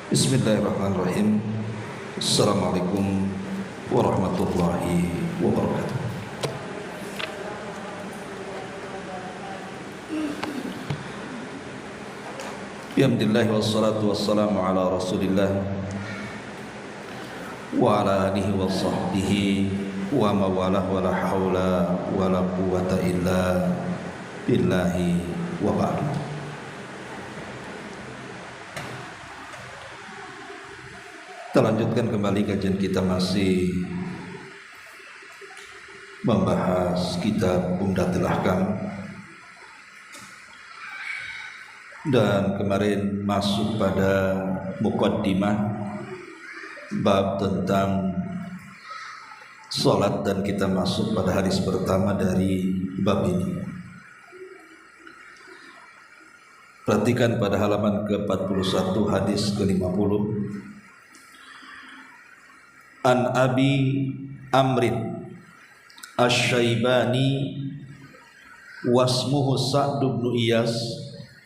Bismillahirrahmanirrahim. Assalamualaikum warahmatullahi wabarakatuh. Alhamdulillah wassalatu wassalamu ala Rasulillah wa ala alihi wa sahbihi wa mawalah wa la hawla wa la quwwata illa billahi wa ba'd. Kita lanjutkan kembali kajian kita, masih membahas kitab Umdatul Ahkam, dan kemarin masuk pada muqaddimah bab tentang salat, dan kita masuk pada hadis pertama dari bab ini. Perhatikan pada halaman ke-41 hadis ke-50. An Abi Amrin Asy-Syaibani wasmuhu Sa'd bin Iyas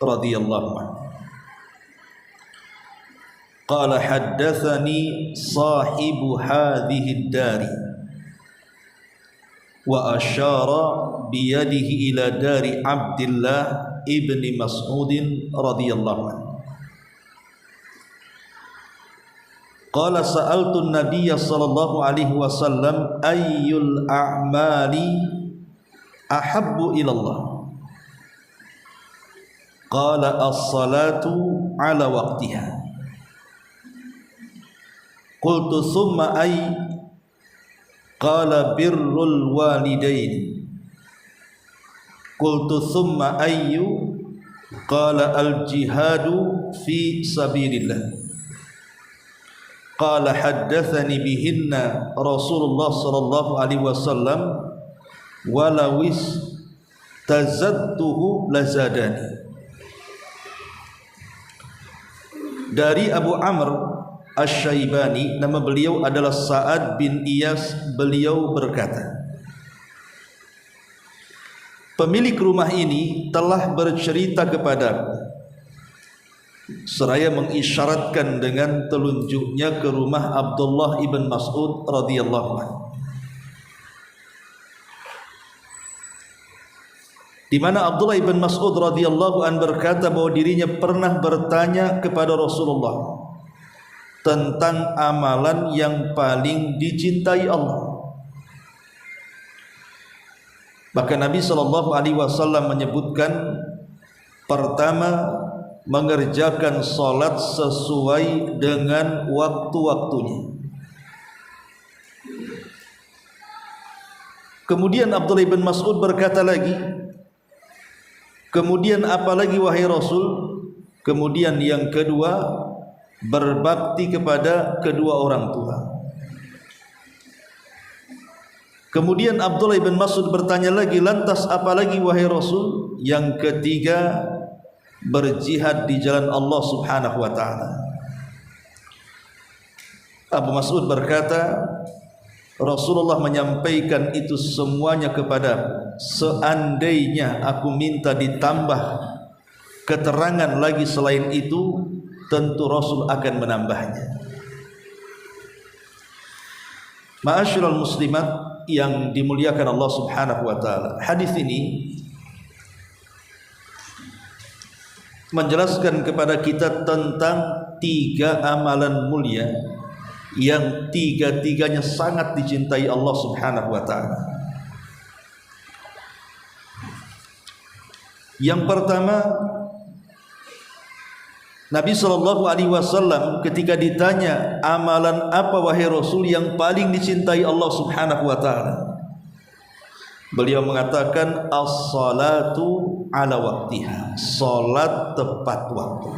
radhiyallahu anhu qala haddatsani sahibu hadhihi ad-dari wa asyara biyadihi ila dari Abdullah ibni Mas'ud radhiyallahu anhu. Qala sa'altu an-nabiyya sallallahu alaihi wasallam ayyul a'mali ahabbu ila Allah. Qala as-salatu ala waqtiha. Qultu thumma ay? Qala birrul walidain. Qultu thumma ayyu? Qala al-jihadu fi sabilillah. Qala haddatsani bihinna Rasulullah sallallahu alaihi wasallam walawis tazadtuhu lazadani. Dari Abu Amr Asy-Syaibani, nama beliau adalah Sa'ad bin Iyas. Beliau berkata, pemilik rumah ini telah bercerita kepadaku seraya mengisyaratkan dengan telunjuknya ke rumah Abdullah ibn Mas'ud radhiyallahu anhu, di mana Abdullah ibn Mas'ud radhiyallahu anhu berkata bahwa dirinya pernah bertanya kepada Rasulullah tentang amalan yang paling dicintai Allah. Maka Nabi sallallahu alaihi wasallam menyebutkan, pertama, mengerjakan salat sesuai dengan waktu-waktunya. Kemudian Abdullah bin Mas'ud berkata lagi, kemudian apa lagi wahai Rasul? Kemudian yang kedua, berbakti kepada kedua orang tua. Kemudian Abdullah bin Mas'ud bertanya lagi, lantas apa lagi wahai Rasul? Yang ketiga, berjihad di jalan Allah subhanahu wa ta'ala. Abu Mas'ud berkata, Rasulullah menyampaikan itu semuanya kepadaku. Seandainya aku minta ditambah keterangan lagi selain itu, tentu Rasul akan menambahnya. Ma'asyiral muslimat yang dimuliakan Allah subhanahu wa ta'ala, hadis ini menjelaskan kepada kita tentang tiga amalan mulia yang tiga-tiganya sangat dicintai Allah subhanahu wa ta'ala. Yang pertama, Nabi SAW ketika ditanya, amalan apa wahai Rasul yang paling dicintai Allah subhanahu wa ta'ala, beliau mengatakan, as-salatu ala waqtiha, salat tepat waktu.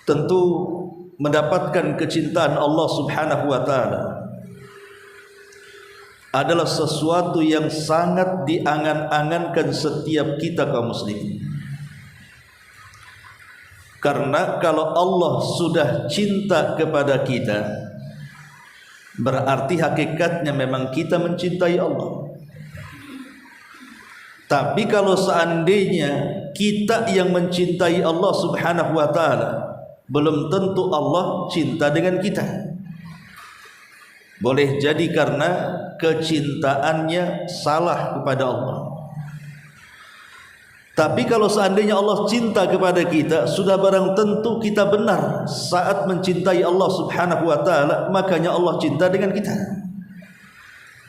Tentu mendapatkan kecintaan Allah subhanahu wa ta'ala adalah sesuatu yang sangat diangan-angankan setiap kita kaum muslimin. Karena kalau Allah sudah cinta kepada kita, berarti hakikatnya memang kita mencintai Allah. Tapi kalau seandainya kita yang mencintai Allah Subhanahu wa taala, belum tentu Allah cinta dengan kita. Boleh jadi karena kecintaannya salah kepada Allah. Tapi kalau seandainya Allah cinta kepada kita, sudah barang tentu kita benar saat mencintai Allah Subhanahu wa taala, makanya Allah cinta dengan kita.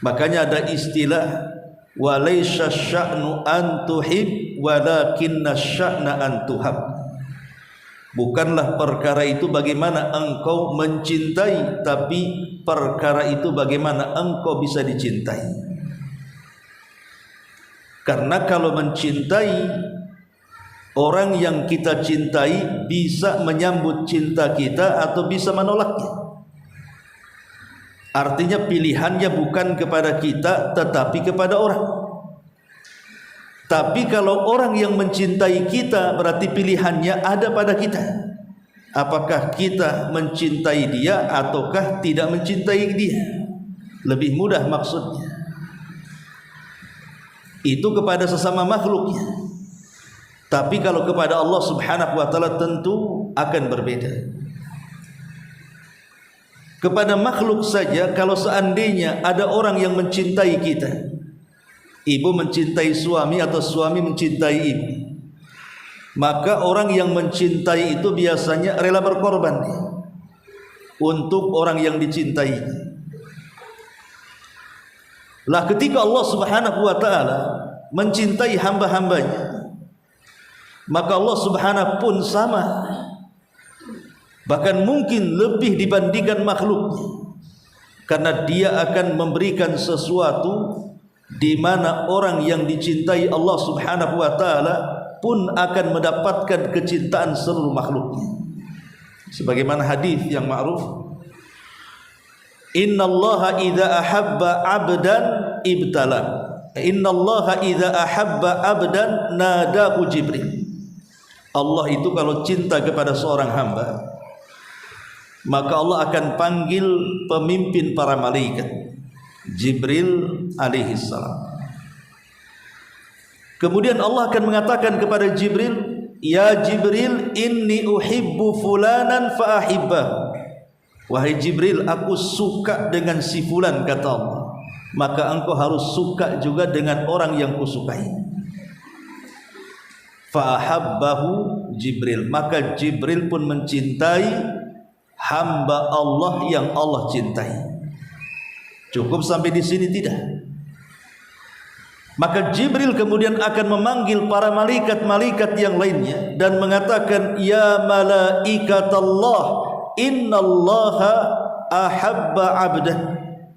Makanya ada istilah walaysa sya'nu an tuhib walakinna sya'na an tuhab. Bukanlah perkara itu bagaimana engkau mencintai, tapi perkara itu bagaimana engkau bisa dicintai. Karena kalau mencintai, orang yang kita cintai bisa menyambut cinta kita atau bisa menolaknya. Artinya pilihannya bukan kepada kita tetapi kepada orang. Tapi kalau orang yang mencintai kita, berarti pilihannya ada pada kita. Apakah kita mencintai dia ataukah tidak mencintai dia? Lebih mudah maksudnya. Itu kepada sesama makhluknya. Tapi kalau kepada Allah Subhanahu wa taala tentu akan berbeda. Kepada makhluk saja, kalau seandainya ada orang yang mencintai kita, ibu mencintai suami atau suami mencintai ibu, maka orang yang mencintai itu biasanya rela berkorban untuk orang yang dicintai. Lah ketika Allah Subhanahu wa taala mencintai hamba-hambanya, maka Allah Subhanahu pun sama, bahkan mungkin lebih dibandingkan makhluknya, karena dia akan memberikan sesuatu di mana orang yang dicintai Allah Subhanahu wa taala pun akan mendapatkan kecintaan seluruh makhluknya. Sebagaimana hadis yang ma'ruf, innallaha idza ahabba 'abdan ibtala. Innallaha idza ahabba 'abdan nadahu Jibril. Allah itu kalau cinta kepada seorang hamba, maka Allah akan panggil pemimpin para malaikat, Jibril alaihi salam. Kemudian Allah akan mengatakan kepada Jibril, ya Jibril, inni uhibbu fulanan fa ahibbah. Wahai Jibril, aku suka dengan si fulan, kata Allah, maka engkau harus suka juga dengan orang yang kusukai. Fa ahabbahu Jibril, maka Jibril pun mencintai hamba Allah yang Allah cintai. Cukup sampai di sini tidak? Maka Jibril kemudian akan memanggil para malaikat-malaikat yang lainnya dan mengatakan, ya malaikatallah, innallaha ahabba 'abdan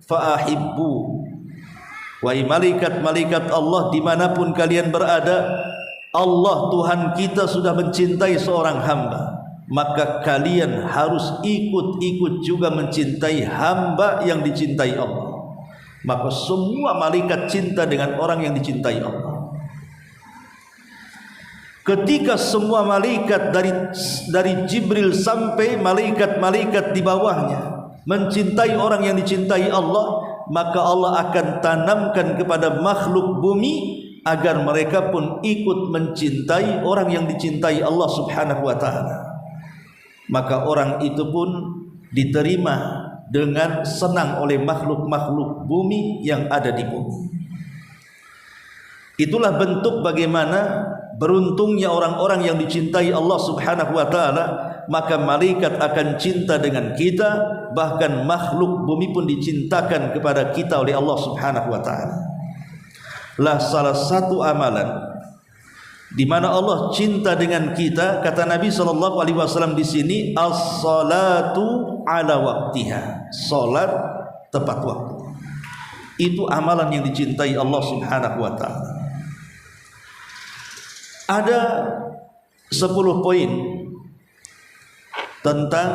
fa ahibbu. Wahai malaikat-malaikat Allah, dimanapun kalian berada, Allah Tuhan kita sudah mencintai seorang hamba, maka kalian harus ikut-ikut juga mencintai hamba yang dicintai Allah. Maka semua malaikat cinta dengan orang yang dicintai Allah. Ketika semua malaikat dari Jibril sampai malaikat-malaikat di bawahnya mencintai orang yang dicintai Allah, maka Allah akan tanamkan kepada makhluk bumi agar mereka pun ikut mencintai orang yang dicintai Allah Subhanahu wa taala. Maka orang itu pun diterima dengan senang oleh makhluk-makhluk bumi yang ada di bumi. Itulah bentuk bagaimana beruntungnya orang-orang yang dicintai Allah Subhanahu wa taala. Maka malaikat akan cinta dengan kita, bahkan makhluk bumi pun dicintakan kepada kita oleh Allah Subhanahu wa taala. Lah salah satu amalan di mana Allah cinta dengan kita, kata Nabi sallallahu alaihi wasallam di sini, as-salatu ala waqtiha, salat tepat waktu. Itu amalan yang dicintai Allah Subhanahu wa taala. Ada 10 poin tentang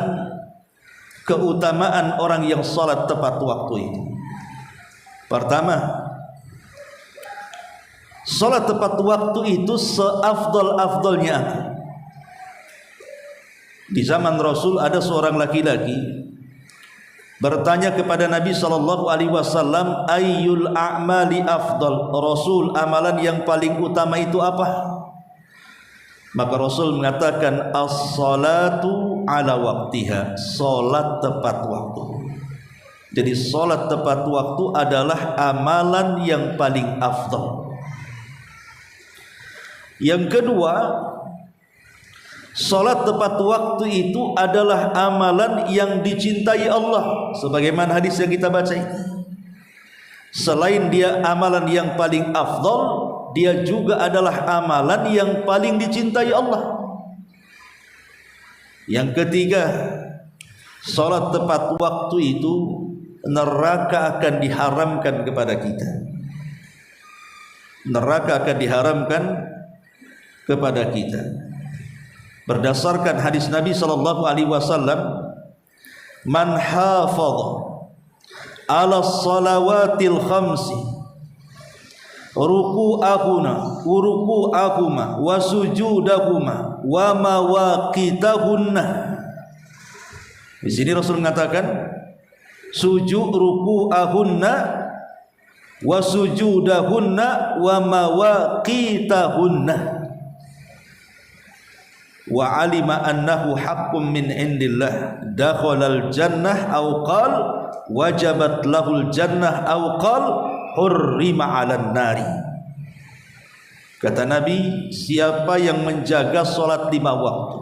keutamaan orang yang salat tepat waktu itu. Pertama, salat tepat waktu itu seafdal-afdalnya. Di zaman Rasul ada seorang laki-laki bertanya kepada Nabi sallallahu alaihi wasallam, ayyul a'mali afdal? Rasul, amalan yang paling utama itu apa? Maka Rasul mengatakan, as-salatu ala waqtiha, salat tepat waktu. Jadi salat tepat waktu adalah amalan yang paling afdal. Yang kedua, salat tepat waktu itu adalah amalan yang dicintai Allah, sebagaimana hadis yang kita baca ini. Selain dia amalan yang paling afdal, dia juga adalah amalan yang paling dicintai Allah. Yang ketiga, salat tepat waktu itu neraka akan diharamkan kepada kita. Neraka akan diharamkan kepada kita. Berdasarkan hadis Nabi sallallahu alaihi wasallam, man hafadha ala salawatil khamsi ruku'ahuna wa sujudahuma wa mawaqitahunna. Di sini Rasul mengatakan sujud ruku'ahunna wa sujudahunna wa mawaqitahunna, wa alima annahu haqqun min indillah dakhalal jannah aw qal wajabat lahul jannah aw qal hurrima 'alan nari. Kata Nabi, siapa yang menjaga salat 5 waktu,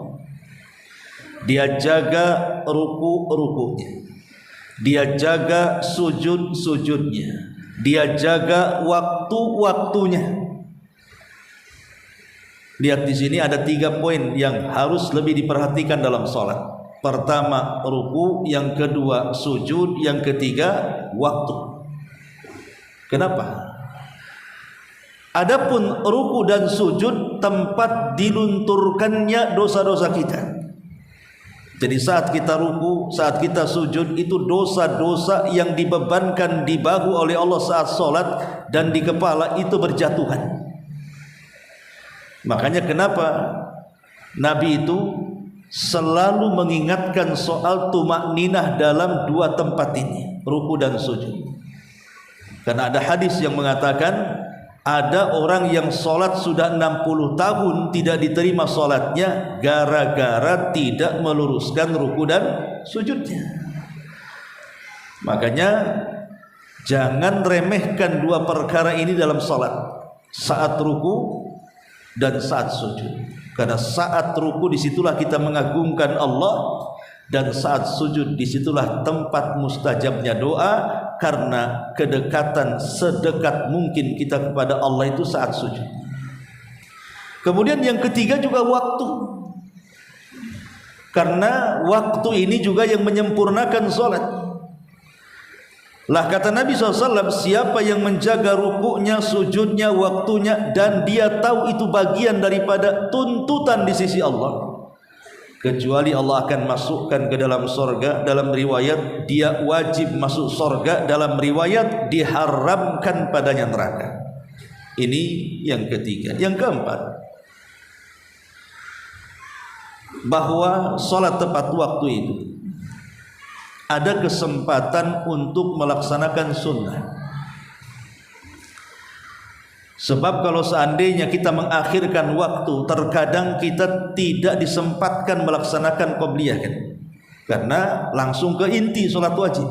dia jaga ruku-rukunya, dia jaga sujud-sujudnya, dia jaga waktu-waktunya. Lihat di sini ada 3 poin yang harus lebih diperhatikan dalam salat. Pertama ruku, yang kedua sujud, yang ketiga waktu. Kenapa? Adapun ruku dan sujud tempat dilunturkannya dosa-dosa kita. Jadi saat kita ruku, saat kita sujud, itu dosa-dosa yang dibebankan di bahu oleh Allah saat salat dan di kepala itu berjatuhan. Makanya kenapa Nabi itu selalu mengingatkan soal tumakninah dalam 2 tempat ini, ruku dan sujud. Karena ada hadis yang mengatakan ada orang yang sholat sudah 60 tahun tidak diterima sholatnya gara-gara tidak meluruskan ruku dan sujudnya. Makanya jangan remehkan 2 perkara ini dalam sholat, saat ruku dan saat sujud. Karena saat ruku disitulah kita mengagungkan Allah, dan saat sujud disitulah tempat mustajabnya doa, karena kedekatan sedekat mungkin kita kepada Allah itu saat sujud. Kemudian yang ketiga juga waktu, karena waktu ini juga yang menyempurnakan sholat. Lah kata Nabi SAW, siapa yang menjaga rukuknya, sujudnya, waktunya, dan dia tahu itu bagian daripada tuntutan di sisi Allah, kecuali Allah akan masukkan ke dalam sorga. Dalam riwayat dia wajib masuk sorga, dalam riwayat diharamkan padanya neraka. Ini yang ketiga. Yang keempat, bahwa sholat tepat waktu itu ada kesempatan untuk melaksanakan sunnah. Sebab kalau seandainya kita mengakhirkan waktu, terkadang kita tidak disempatkan melaksanakan qobliyah kan? Karena langsung ke inti sholat wajib.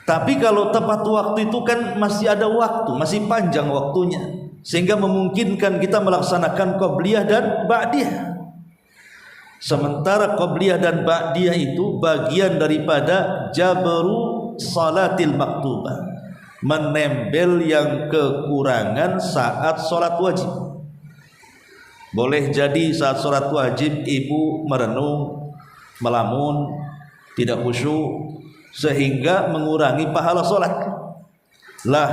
Tapi kalau tepat waktu itu kan masih ada waktu, masih panjang waktunya, sehingga memungkinkan kita melaksanakan qobliyah dan ba'diyah. Sementara qobliyah dan ba'diyah itu bagian daripada jabru salatil maktubah, menempel yang kekurangan saat sholat wajib. Boleh jadi saat sholat wajib ibu merenung, melamun, tidak khusyuk, sehingga mengurangi pahala sholat. Lah,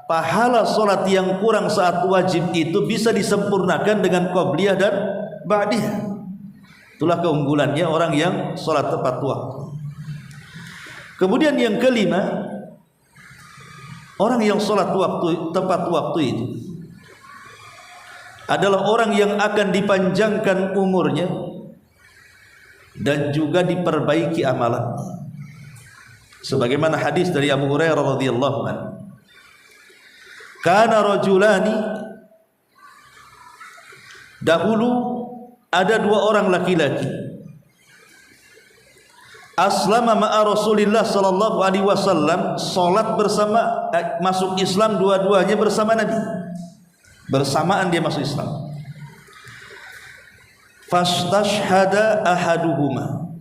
pahala sholat yang kurang saat wajib itu bisa disempurnakan dengan qobliyah dan ba'diyah. Itulah keunggulannya orang yang sholat tepat waktu. Kemudian yang kelima, orang yang sholat tepat waktu itu adalah orang yang akan dipanjangkan umurnya dan juga diperbaiki amalannya. sebagaimana hadis dari Abu Hurairah radhiyallahu anhu, kana rajulani, dahulu ada dua orang laki-laki, aslama ma'a Rasulillah sallallahu alaihi wasallam, salat bersama, masuk Islam dua-duanya bersama Nabi, bersamaan dia masuk Islam. Fastashhada ahaduhuma,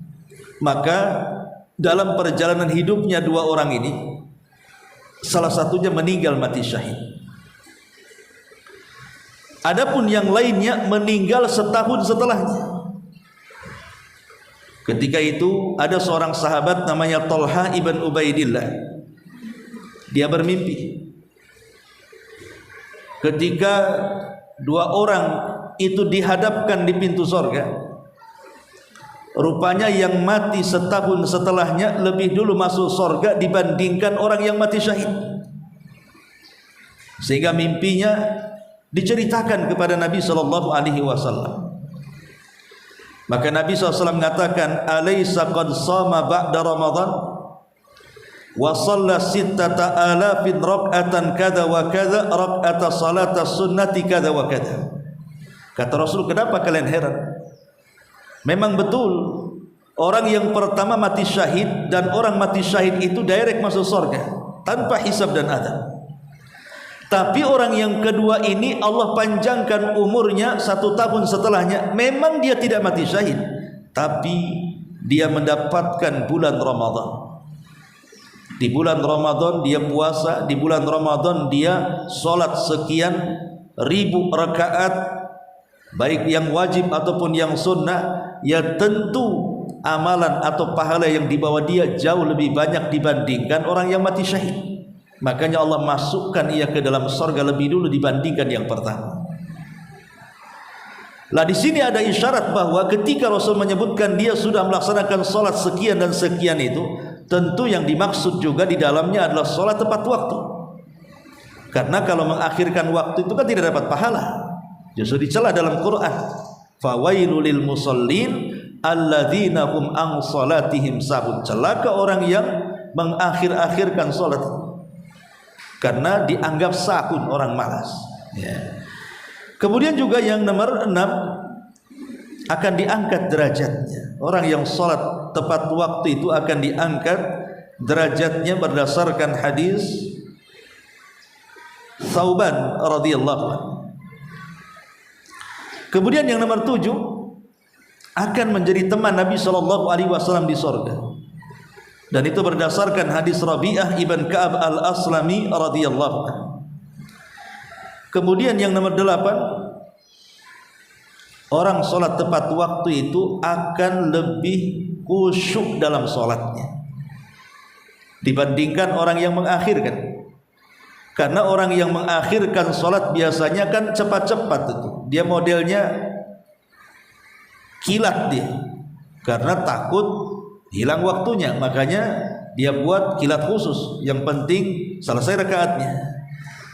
maka dalam perjalanan hidupnya dua orang ini salah satunya meninggal mati syahid. Adapun yang lainnya meninggal setahun setelahnya. Ketika itu ada seorang sahabat namanya Talha ibn Ubaidillah. Dia bermimpi ketika dua orang itu dihadapkan di pintu sorga. Rupanya yang mati setahun setelahnya lebih dulu masuk sorga dibandingkan orang yang mati syahid. Sehingga mimpinya diceritakan kepada Nabi sallallahu alaihi wasallam. Maka Nabi SAW mengatakan, alaysa qad sama ba'da Ramadan wa shalla sittata alafin rak'atan kada wa kada rak'ata salata sunnati kada wa kada. Kata Rasul, kenapa kalian heran? Memang betul orang yang pertama mati syahid, dan orang mati syahid itu direct masuk surga tanpa hisab dan adab. Tapi orang yang kedua ini Allah panjangkan umurnya 1 tahun setelahnya. Memang dia tidak mati syahid, tapi dia mendapatkan bulan Ramadan. Di bulan Ramadan dia puasa, di bulan Ramadan dia sholat sekian ribu rakaat, baik yang wajib ataupun yang sunnah. Ya tentu amalan atau pahala yang dibawa dia jauh lebih banyak dibandingkan orang yang mati syahid. Makanya Allah masukkan ia ke dalam surga lebih dulu dibandingkan yang pertama. Lah di sini ada isyarat bahwa ketika Rasul menyebutkan dia sudah melaksanakan salat sekian dan sekian itu, tentu yang dimaksud juga di dalamnya adalah salat tepat waktu. Karena kalau mengakhirkan waktu itu kan tidak dapat pahala. Justru dicela dalam Quran, fawailul lil musallin alladzina hum an salatihim sahun. Celaka orang yang mengakhir-akhirkan salat karena dianggap sahun, orang malas. Ya. Kemudian juga yang nomor 6, akan diangkat derajatnya. Orang yang salat tepat waktu itu akan diangkat derajatnya berdasarkan hadis Thauban radhiyallahu anhu. Kemudian yang nomor 7, akan menjadi teman Nabi SAW di surga. Dan itu berdasarkan hadis Rabi'ah ibn Ka'ab al-Aslami radhiyallahu anhu. Kemudian yang nomor 8, orang sholat tepat waktu itu akan lebih khusyuk dalam sholatnya dibandingkan orang yang mengakhirkan. Karena orang yang mengakhirkan sholat biasanya kan cepat-cepat itu, dia modelnya kilat dia, karena takut hilang waktunya, makanya dia buat kilat khusus, yang penting selesai rakaatnya.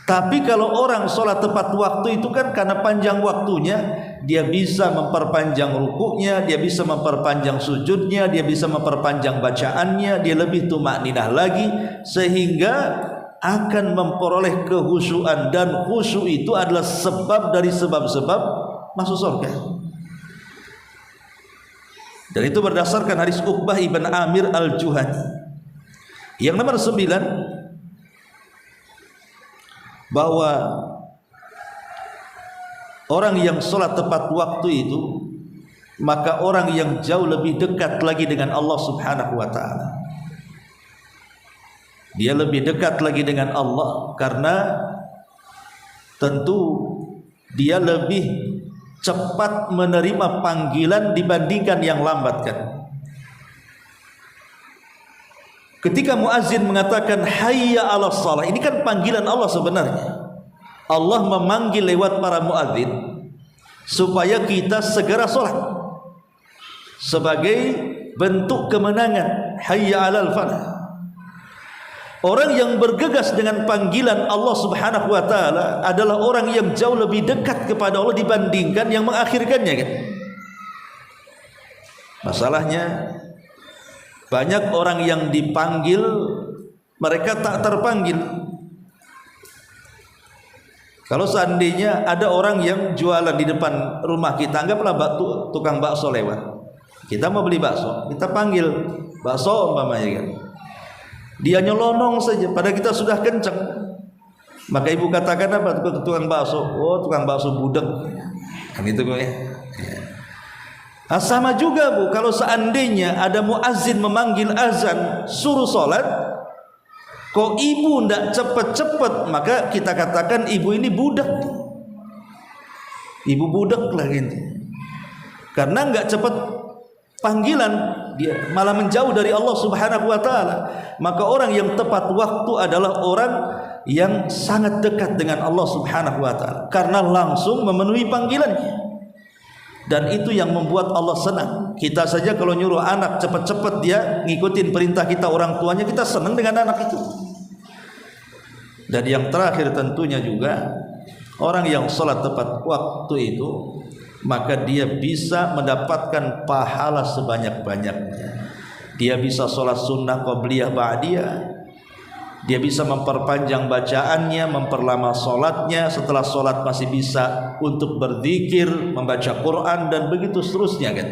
Tapi kalau orang sholat tepat waktu itu kan karena panjang waktunya, dia bisa memperpanjang rukuknya, dia bisa memperpanjang sujudnya, dia bisa memperpanjang bacaannya, dia lebih tumakninah lagi, sehingga akan memperoleh kehusyuan. Dan khusyuk itu adalah sebab dari sebab-sebab masuk surga. Dan itu berdasarkan hadis Uqbah ibn Amir al-Juhani. Yang nomor 9, bahwa orang yang sholat tepat waktu itu, maka orang yang jauh lebih dekat lagi dengan Allah subhanahu wa ta'ala. Dia lebih dekat lagi dengan Allah karena tentu dia lebih cepat menerima panggilan dibandingkan yang lambat kan. Ketika muazzin mengatakan hayya 'alas shalah, ini kan panggilan Allah sebenarnya. Allah memanggil lewat para muazzin supaya kita segera sholat sebagai bentuk kemenangan. Hayya 'alal falah. Orang yang bergegas dengan panggilan Allah subhanahu wa ta'ala adalah orang yang jauh lebih dekat kepada Allah dibandingkan yang mengakhirkannya kan. Masalahnya Banyak orang yang dipanggil mereka tak terpanggil. Kalau seandainya ada orang yang jualan di depan rumah kita, anggaplah tukang bakso lewat, kita mau beli bakso, kita panggil bakso umpamanya kan, dia nyelonong saja, padahal kita sudah kencang, maka ibu katakan apa? Tukang bakso, oh tukang bakso budek, kan itu kok ya. Nah, sama juga Bu, kalau seandainya ada muazzin memanggil azan suruh sholat, kok ibu ndak cepet-cepet, maka kita katakan ibu ini budak. Ibu budak lah gitu. Karena nggak cepet panggilan, dia malah menjauh dari Allah Subhanahu wa taala. Maka orang yang tepat waktu adalah orang yang sangat dekat dengan Allah Subhanahu wa taala karena langsung memenuhi panggilannya. Dan itu yang membuat Allah senang. Kita saja kalau nyuruh anak cepat-cepat dia ngikutin perintah kita orang tuanya, kita senang dengan anak itu. Dan yang terakhir tentunya juga orang yang sholat tepat waktu itu, maka dia bisa mendapatkan pahala sebanyak-banyaknya. Dia bisa sholat sunnah qabliyah ba'diyah, dia bisa memperpanjang bacaannya, memperlama sholatnya, setelah sholat masih bisa untuk berzikir, membaca Quran dan begitu seterusnya kan.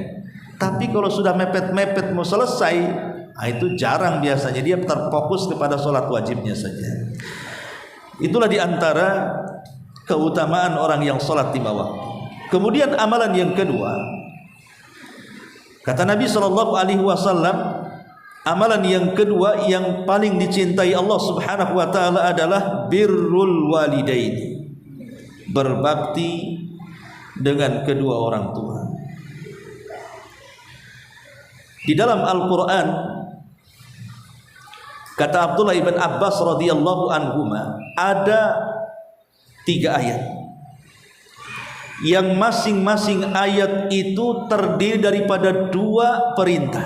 Tapi kalau sudah mepet-mepet mau selesai, itu jarang biasanya, dia terfokus kepada sholat wajibnya saja. Itulah diantara keutamaan orang yang sholat lima waktu. Kemudian amalan yang kedua, kata Nabi SAW, amalan yang kedua yang paling dicintai Allah Subhanahu wa taala adalah birrul walidain, berbakti dengan kedua orang tua. Di dalam Al-Qur'an kata Abdullah ibn Abbas radhiyallahu anhuma, ada 3 ayat yang masing-masing ayat itu terdiri daripada 2 perintah,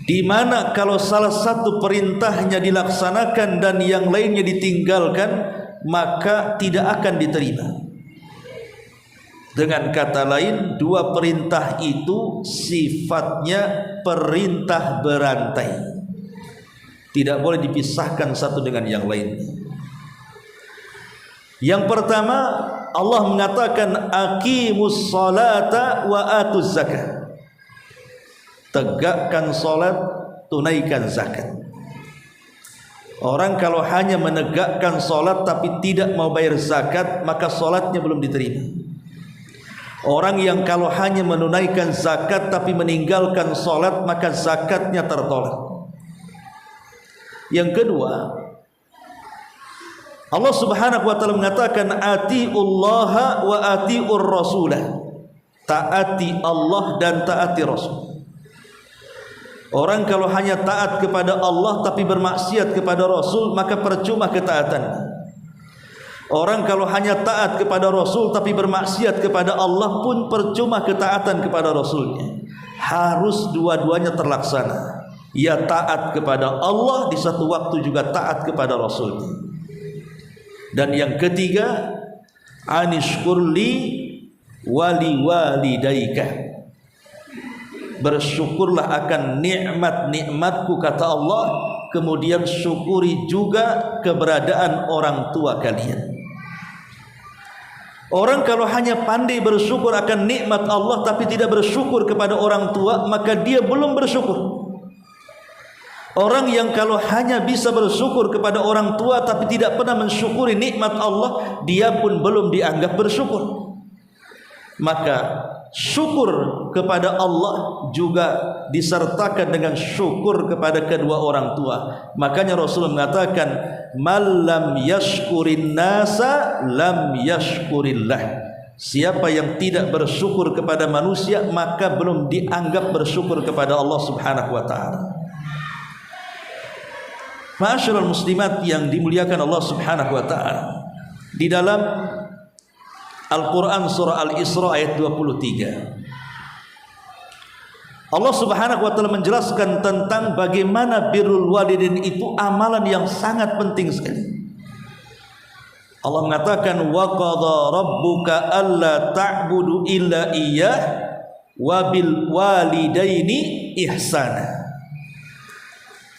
di mana kalau salah satu perintahnya dilaksanakan dan yang lainnya ditinggalkan, maka tidak akan diterima. Dengan kata lain, 2 perintah itu sifatnya perintah berantai, tidak boleh dipisahkan satu dengan yang lainnya. Yang pertama, Allah mengatakan aqimus salata wa atuz zakah, tegakkan salat, tunaikan zakat. Orang kalau hanya menegakkan salat tapi tidak mau bayar zakat, maka salatnya belum diterima. Orang yang kalau hanya menunaikan zakat tapi meninggalkan salat, maka zakatnya tertolak. Yang kedua, Allah Subhanahu wa taala mengatakan atiullaha wa atiur rasulah, taati Allah dan taati Rasul. Orang kalau hanya taat kepada Allah tapi bermaksiat kepada Rasul, maka percuma ketaatan. Orang kalau hanya taat kepada Rasul tapi bermaksiat kepada Allah pun percuma ketaatan kepada Rasulnya. Harus dua-duanya terlaksana. Ya taat kepada Allah, di satu waktu juga taat kepada Rasulnya. Dan yang ketiga, anishkurli wali walidaika, bersyukurlah akan nikmat-nikmatku kata Allah, kemudian syukuri juga keberadaan orang tua kalian. Orang kalau hanya pandai bersyukur akan nikmat Allah tapi tidak bersyukur kepada orang tua, maka dia belum bersyukur. Orang yang kalau hanya bisa bersyukur kepada orang tua tapi tidak pernah mensyukuri nikmat Allah, dia pun belum dianggap bersyukur. Maka syukur kepada Allah juga disertakan dengan syukur kepada kedua orang tua. Makanya Rasul mengatakan, "Man lam yashkurin nasa lam yashkurillah." Siapa yang tidak bersyukur kepada manusia, maka belum dianggap bersyukur kepada Allah Subhanahu wa taala. Ma'asyiral muslimat yang dimuliakan Allah Subhanahu wa taala, di dalam Al-Quran surah Al-Isra ayat 23, Allah Subhanahu wa taala menjelaskan tentang bagaimana birrul walidain itu amalan yang sangat penting sekali. Allah mengatakan wa qadha rabbuka alla ta'budu illa iyyah wabil walidaini ihsana.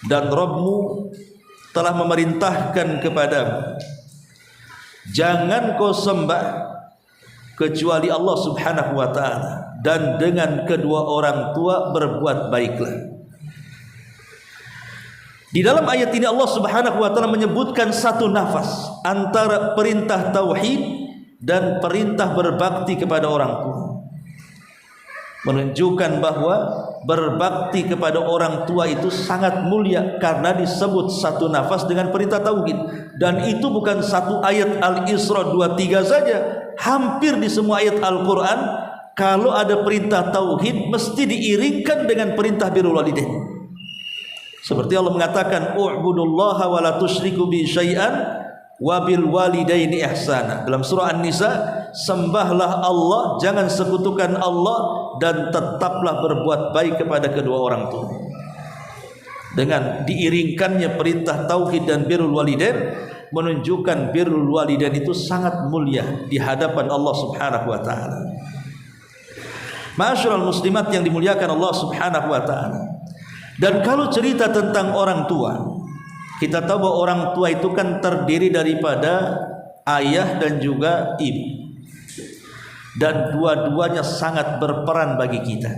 Dan Rabbmu telah memerintahkan kepadamu, jangan kau sembah kecuali Allah Subhanahu wa ta'ala, dan dengan kedua orang tua berbuat baiklah. Di dalam ayat ini Allah Subhanahu wa ta'ala menyebutkan satu nafas antara perintah tauhid dan perintah berbakti kepada orang tua, menunjukkan bahwa berbakti kepada orang tua itu sangat mulia karena disebut satu nafas dengan perintah tauhid. Dan itu bukan satu ayat Al-Isra 23 saja, hampir di semua ayat Al-Quran kalau ada perintah tauhid mesti diiringkan dengan perintah birrul walidain. Seperti Allah mengatakan, u'budullaha wa la tusyriku bi syai'an wa bil walidaini ihsana. Dalam surah An-Nisa, sembahlah Allah, jangan sekutukan Allah, dan tetaplah berbuat baik kepada kedua orang tua. Dengan diiringkannya perintah tauhid dan birrul walidain, menunjukkan birrul walidain itu sangat mulia di hadapan Allah Subhanahu wa ta'ala. Ma'asyiral muslimat yang dimuliakan Allah Subhanahu wa ta'ala. Dan kalau cerita tentang orang tua, kita tahu bahwa orang tua itu kan terdiri daripada ayah dan juga ibu, dan dua-duanya sangat berperan bagi kita,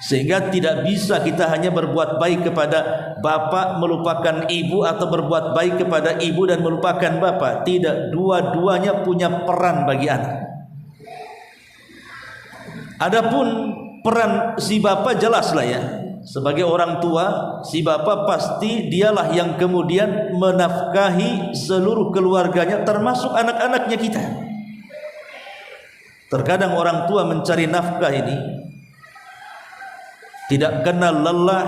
sehingga tidak bisa kita hanya berbuat baik kepada bapak melupakan ibu, atau berbuat baik kepada ibu dan melupakan bapak. Tidak, dua-duanya punya peran bagi anak. Adapun peran si bapak jelaslah ya, sebagai orang tua, si bapak pasti dialah yang kemudian menafkahi seluruh keluarganya, termasuk anak-anaknya kita. Terkadang orang tua mencari nafkah ini tidak kenal lelah,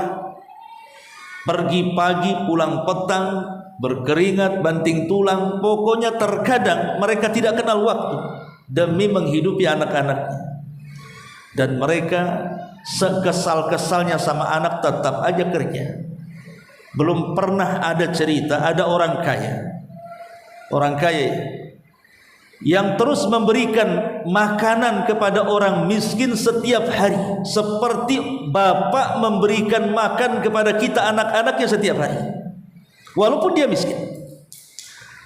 pergi pagi pulang petang, berkeringat banting tulang, pokoknya terkadang mereka tidak kenal waktu demi menghidupi anak-anaknya. Dan mereka sekesal-kesalnya sama anak tetap aja kerja. Belum pernah ada cerita ada orang kaya yang terus memberikan makanan kepada orang miskin setiap hari, seperti bapak memberikan makan kepada kita anak-anaknya setiap hari, walaupun dia miskin.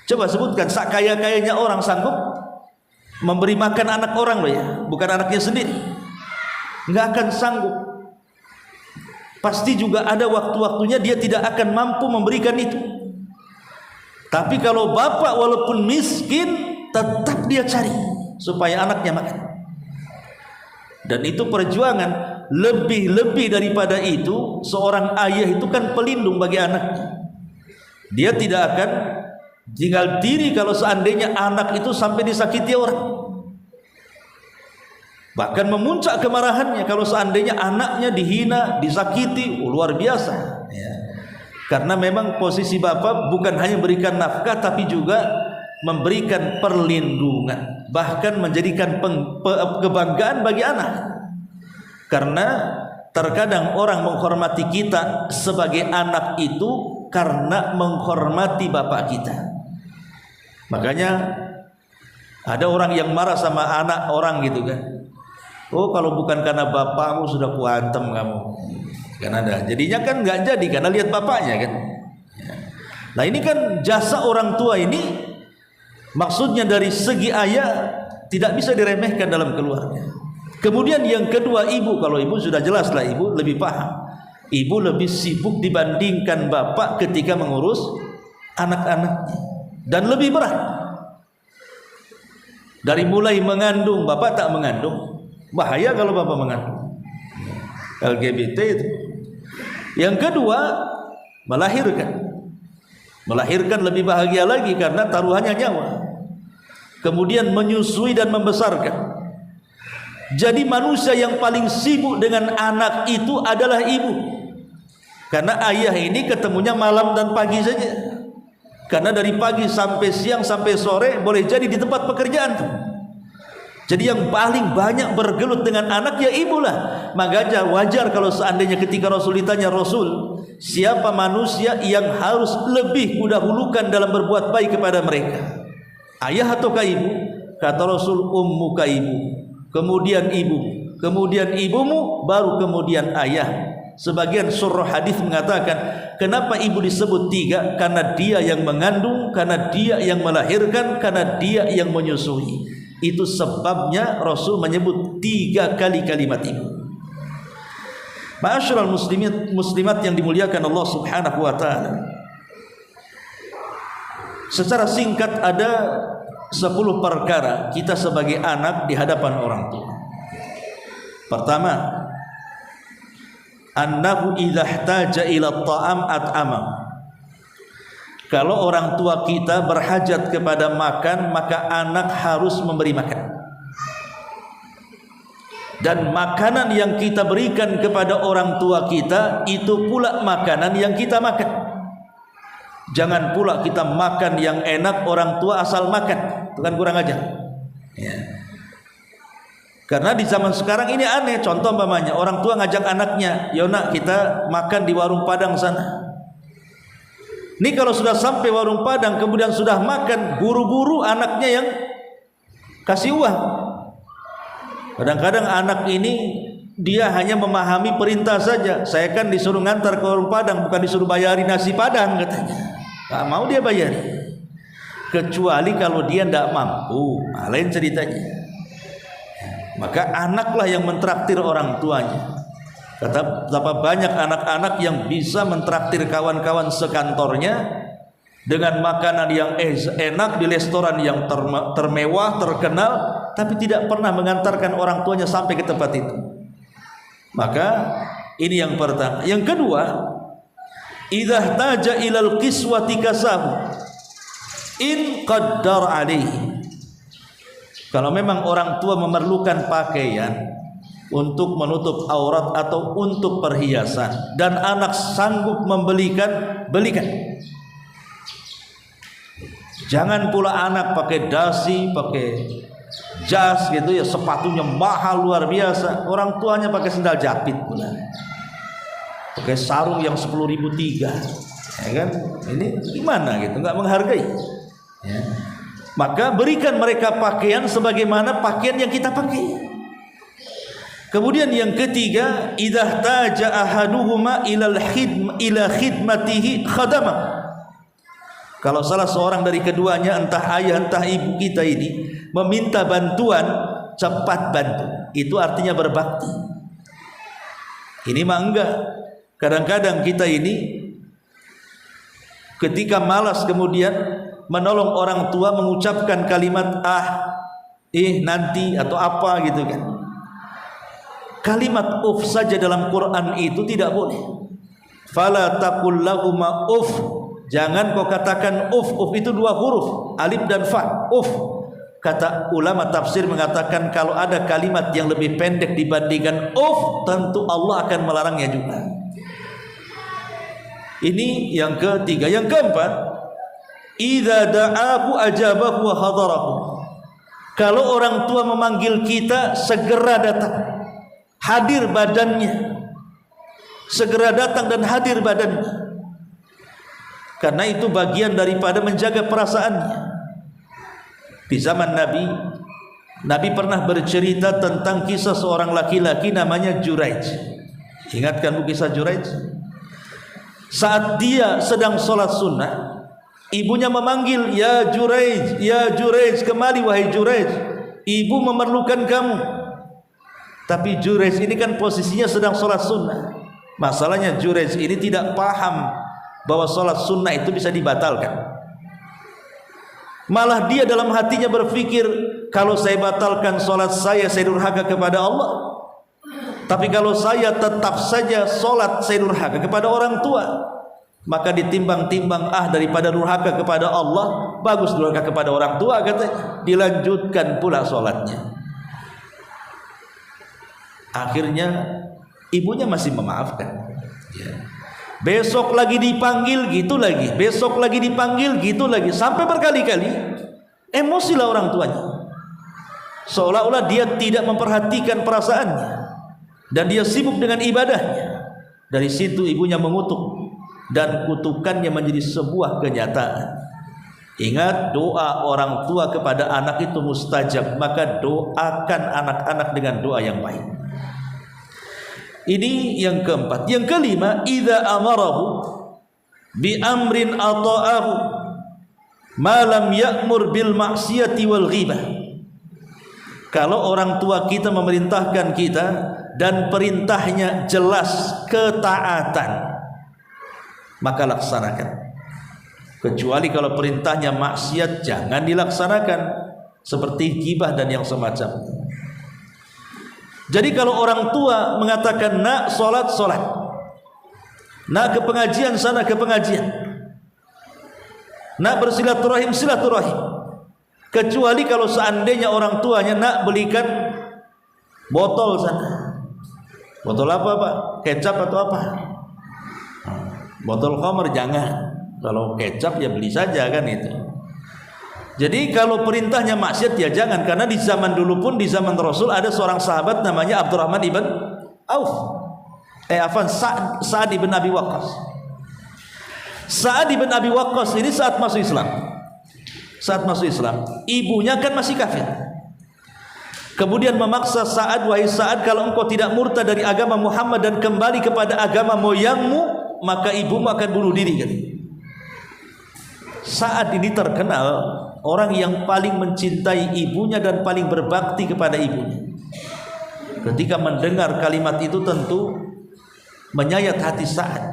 Coba sebutkan, sakaya-kayanya orang sanggup memberi makan anak orang loh ya, bukan anaknya sendiri. Nggak akan sanggup. Pasti juga ada waktu-waktunya dia tidak akan mampu memberikan itu. Tapi kalau bapak walaupun miskin, tetap dia cari supaya anaknya makan. Dan itu perjuangan. Lebih-lebih daripada itu, seorang ayah itu kan pelindung bagi anaknya. Dia tidak akan tinggal diri kalau seandainya anak itu sampai disakiti orang. Bahkan memuncak kemarahannya kalau seandainya anaknya dihina, disakiti, luar biasa ya. Karena memang posisi bapak bukan hanya memberikan nafkah, tapi juga memberikan perlindungan, bahkan menjadikan kebanggaan bagi anak. Karena terkadang orang menghormati kita sebagai anak itu karena menghormati bapak kita. Makanya ada orang yang marah sama anak orang gitu kan, oh kalau bukan karena bapakmu sudah kuantem kamu, kan ada. Jadinya kan nggak jadi karena lihat bapaknya kan. Nah ini kan jasa orang tua ini, maksudnya dari segi ayah tidak bisa diremehkan dalam keluarga. Kemudian yang kedua ibu, kalau ibu sudah jelaslah ibu lebih paham. Ibu lebih sibuk dibandingkan bapak ketika mengurus anak-anaknya, dan lebih berat. Dari mulai mengandung, bapak tak mengandung, bahaya kalau bapak mengandung. LGBT itu. Yang kedua, melahirkan lebih bahagia lagi karena taruhannya nyawa. Kemudian menyusui dan membesarkan. Jadi manusia yang paling sibuk dengan anak itu adalah ibu. Karena ayah ini ketemunya malam dan pagi saja. Karena dari pagi sampai siang sampai sore boleh jadi di tempat pekerjaan tuh. Jadi yang paling banyak bergelut dengan anak ya ibulah. Makanya wajar kalau seandainya ketika Rasul ditanya, Rasul, siapa manusia yang harus lebih kudahulukan dalam berbuat baik kepada mereka? Ayah ataukah ibu? Kata Rasul, ummuka ibu, kemudian ibu, kemudian ibumu, baru kemudian ayah. Sebagian surah hadis mengatakan, kenapa ibu disebut 3? Karena dia yang mengandung, karena dia yang melahirkan, karena dia yang menyusui. Itu sebabnya Rasul menyebut 3 kali kalimat ibu. Ma'asyiral muslimat yang dimuliakan Allah Subhanahu wa taala. Secara singkat ada 10 perkara kita sebagai anak di hadapan orang tua. Pertama, annahu idza ihtaja ila ta'am at'ama. Kalau orang tua kita berhajat kepada makan, maka anak harus memberi makan. Dan makanan yang kita berikan kepada orang tua kita, itu pula makanan yang kita makan. Jangan pula kita makan yang enak, orang tua asal makan, itu kan kurang ajar ya. Karena di zaman sekarang ini aneh. Contoh umpamanya orang tua ngajak anaknya, "Yona, kita makan di warung Padang sana." Ini kalau sudah sampai warung Padang kemudian sudah makan, buru-buru anaknya yang kasih uang. Kadang-kadang anak ini dia hanya memahami perintah saja. Saya kan disuruh ngantar ke warung Padang, bukan disuruh bayari nasi Padang katanya. Gak mau dia bayar. Kecuali kalau dia tidak mampu, lain ceritanya. Maka anaklah yang mentraktir orang tuanya. Betapa banyak anak-anak yang bisa mentraktir kawan-kawan sekantornya dengan makanan yang enak di restoran yang termewah, terkenal, tapi tidak pernah mengantarkan orang tuanya sampai ke tempat itu. Maka ini yang pertama. Yang kedua, idza ihtaja ilal qiswati kasahu in qaddar alaihi. Kalau memang orang tua memerlukan pakaian untuk menutup aurat atau untuk perhiasan dan anak sanggup membelikan, belikan. Jangan pula anak pakai dasi, pakai jas gitu ya, sepatunya mahal luar biasa, orang tuanya pakai sendal jepit pula, pakai sarung yang 10.003, ya kan? Ini gimana gitu, nggak menghargai ya. Maka berikan mereka pakaian sebagaimana pakaian yang kita pakai. Kemudian yang ketiga, idza taja ahaduhuma ila khidmatihi khadama. Kalau salah seorang dari keduanya, entah ayah entah ibu kita ini, meminta bantuan, cepat bantu. Itu artinya berbakti. Ini mah enggak. Kadang-kadang kita ini ketika malas kemudian menolong orang tua, mengucapkan kalimat nanti atau apa gitu kan. Kalimat uf saja dalam Quran itu tidak boleh. Fala taqul lahuma uf. Jangan kau katakan uf. Uf itu 2 huruf, alif dan fa. Uf. Kata ulama tafsir mengatakan kalau ada kalimat yang lebih pendek dibandingkan uf, tentu Allah akan melarangnya juga. Ini yang ketiga. Yang keempat, idza da'ahu ajabahu wa hadarahu. Kalau orang tua memanggil kita, segera datang. Hadir badannya. Segera datang dan hadir badannya. Karena itu bagian daripada menjaga perasaannya. Di zaman Nabi pernah bercerita tentang kisah seorang laki-laki namanya Juraij. Ingatkan bu kisah Juraij? Saat dia sedang sholat sunnah, ibunya memanggil, "Ya Juraij, ya Juraij, kemari wahai Juraij, ibu memerlukan kamu." Tapi Juraij ini kan posisinya sedang sholat sunnah. Masalahnya Juraij ini tidak paham bahwa sholat sunnah itu bisa dibatalkan. Malah dia dalam hatinya berpikir, kalau saya batalkan sholat saya durhaka kepada Allah. Tapi kalau saya tetap saja sholat, saya durhaka kepada orang tua. Maka ditimbang-timbang, daripada durhaka kepada Allah, bagus durhaka kepada orang tua, katanya. Dilanjutkan pula sholatnya. Akhirnya ibunya masih memaafkan ya. Besok lagi dipanggil gitu lagi, besok lagi dipanggil gitu lagi, sampai berkali-kali. Emosilah orang tuanya, seolah-olah dia tidak memperhatikan perasaannya dan dia sibuk dengan ibadahnya. Dari situ ibunya mengutuk dan kutukannya menjadi sebuah kenyataan. Ingat, doa orang tua kepada anak itu mustajab, maka doakan anak-anak dengan doa yang baik. Ini yang keempat. Yang kelima, idza amarahu bi amrin ata'ahu ma lam ya'mur bil maksiati wal ghibah. Kalau orang tua kita memerintahkan kita dan perintahnya jelas ketaatan, maka laksanakan. Kecuali kalau perintahnya maksiat, jangan dilaksanakan, seperti ghibah dan yang semacam. Jadi kalau orang tua mengatakan nak solat, solat, nak ke pengajian, sana ke pengajian, nak bersilaturahim, silaturahim. Kecuali kalau seandainya orang tuanya nak belikan botol sana. Botol apa Pak? Kecap atau apa? Botol khamr jangan. Kalau kecap ya beli saja kan itu. Jadi kalau perintahnya maksiat ya jangan, karena di zaman dulu pun, di zaman Rasul ada seorang sahabat namanya Abdurrahman ibn Auf. Sa'ad ibn Abi Waqqas. Sa'ad ibn Abi Waqqas ini saat masuk Islam, ibunya kan masih kafir. Kemudian memaksa Sa'ad, wahai Sa'ad, kalau engkau tidak murtad dari agama Muhammad dan kembali kepada agama moyangmu, maka ibumu akan bunuh diri kan. Sa'ad ini terkenal orang yang paling mencintai ibunya dan paling berbakti kepada ibunya. Ketika mendengar kalimat itu tentu menyayat hati Sa'ad.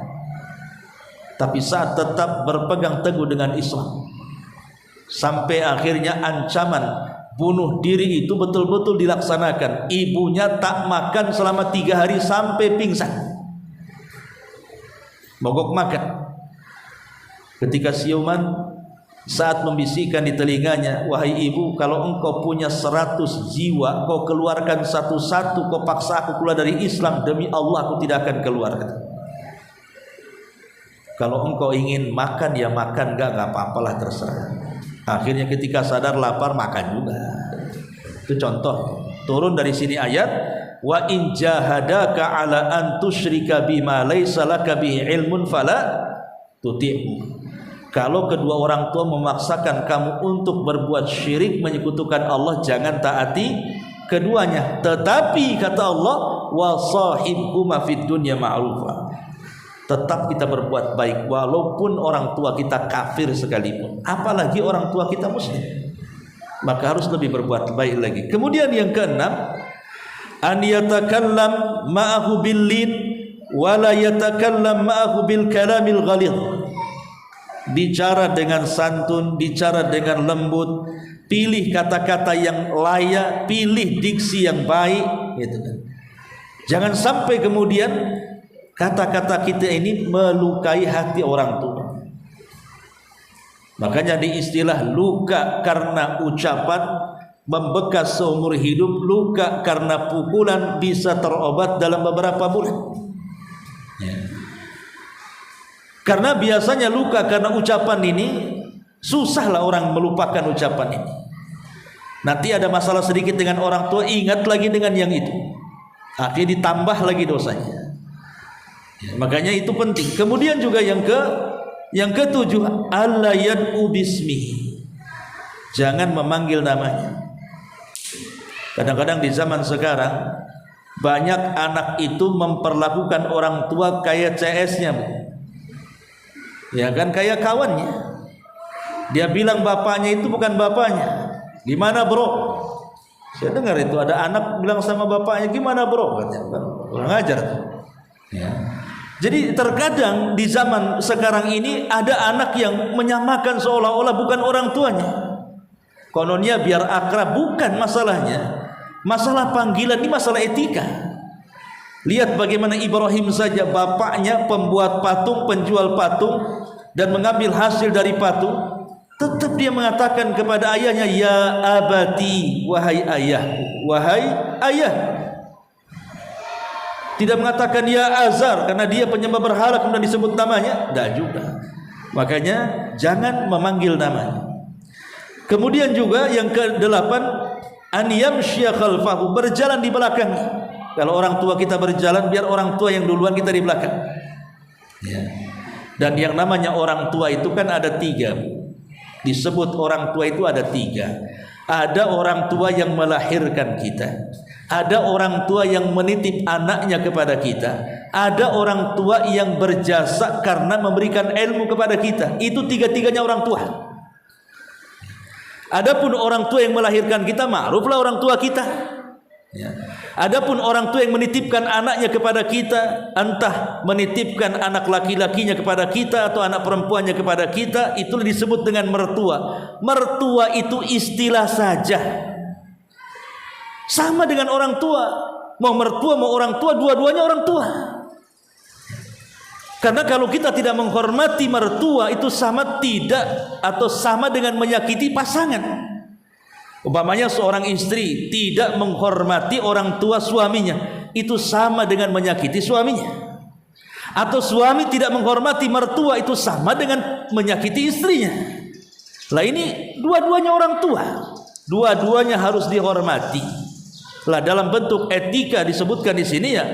Tapi Sa'ad tetap berpegang teguh dengan Islam. Sampai akhirnya ancaman bunuh diri itu betul-betul dilaksanakan. Ibunya tak makan selama 3 hari sampai pingsan, mogok makan. Ketika siuman, Sa'ad membisikkan di telinganya, wahai ibu, kalau engkau punya 100 jiwa, kau keluarkan satu-satu, kau paksa aku keluar dari Islam, demi Allah aku tidak akan keluarkan. Kalau engkau ingin makan ya makan, enggak apa-apalah, terserah. Akhirnya ketika sadar lapar makan juga. Itu contoh. Turun dari sini ayat, wa in jahadaka ala an tusyrika bima laisa laka bihi ilmun fala tuti'hu. Kalau kedua orang tua memaksakan kamu untuk berbuat syirik, menyekutukan Allah, jangan taati keduanya. Tetapi kata Allah, wa sahibhuma fid dunya ma'rufa. Tetap kita berbuat baik walaupun orang tua kita kafir sekalipun, apalagi orang tua kita muslim. Maka harus lebih berbuat baik lagi. Kemudian yang keenam, an yatakallam ma'ahu bil lin wa la yatakallam ma'ahu bil kalamil ghalidh. Bicara dengan santun, bicara dengan lembut, pilih kata-kata yang layak, pilih diksi yang baik, gitu kan. Jangan sampai kemudian kata-kata kita ini melukai hati orang tua. Makanya di istilah luka karena ucapan membekas seumur hidup, luka karena pukulan bisa terobat dalam beberapa bulan. Ya. Karena biasanya luka karena ucapan ini susahlah orang melupakan ucapan ini. Nanti ada masalah sedikit dengan orang tua, ingat lagi dengan yang itu, akhirnya ditambah lagi dosanya. Ya, makanya itu penting. Kemudian juga yang ketujuh, alla yad'u bismihi. Jangan memanggil namanya. Kadang-kadang di zaman sekarang banyak anak itu memperlakukan orang tua kayak CS-nya, ya kan, kayak kawannya. Dia bilang bapaknya itu bukan bapaknya. Gimana bro? Saya dengar itu ada anak bilang sama bapaknya, gimana bro? Katanya, kurang ajar tuh. Ya. Jadi terkadang di zaman sekarang ini ada anak yang menyamakan seolah-olah bukan orang tuanya. Kononnya biar akrab, bukan masalahnya. Masalah panggilan ini masalah etika. Lihat bagaimana Ibrahim saja, bapaknya pembuat patung, penjual patung, dan mengambil hasil dari patung, tetap dia mengatakan kepada ayahnya, ya abati, wahai ayah, wahai ayah. Tidak mengatakan ya Azar karena dia penyembah berhala kemudian disebut namanya, tidak juga. Makanya jangan memanggil namanya. Kemudian juga yang ke-8, an yamshiya khalfahu, berjalan di belakangnya. Kalau orang tua kita berjalan, biar orang tua yang duluan, kita di belakang. Ya. Dan yang namanya orang tua itu kan ada 3. disebut orang tua itu ada 3. Ada orang tua yang melahirkan kita, ada orang tua yang menitip anaknya kepada kita, ada orang tua yang berjasa karena memberikan ilmu kepada kita. Itu 3-tiganya orang tua. Adapun orang tua yang melahirkan kita, ma'ruflah orang tua kita, ya. Adapun orang tua yang menitipkan anaknya kepada kita, entah menitipkan anak laki-lakinya kepada kita atau anak perempuannya kepada kita, itu disebut dengan mertua. Mertua itu istilah saja, sama dengan orang tua. Mau mertua mau orang tua, dua-duanya orang tua. Karena kalau kita tidak menghormati mertua, itu sama tidak atau sama dengan menyakiti pasangan. Umpamanya seorang istri tidak menghormati orang tua suaminya, itu sama dengan menyakiti suaminya. Atau suami tidak menghormati mertua, itu sama dengan menyakiti istrinya. Lah ini dua-duanya orang tua, dua-duanya harus dihormati. Lah dalam bentuk etika disebutkan di sini ya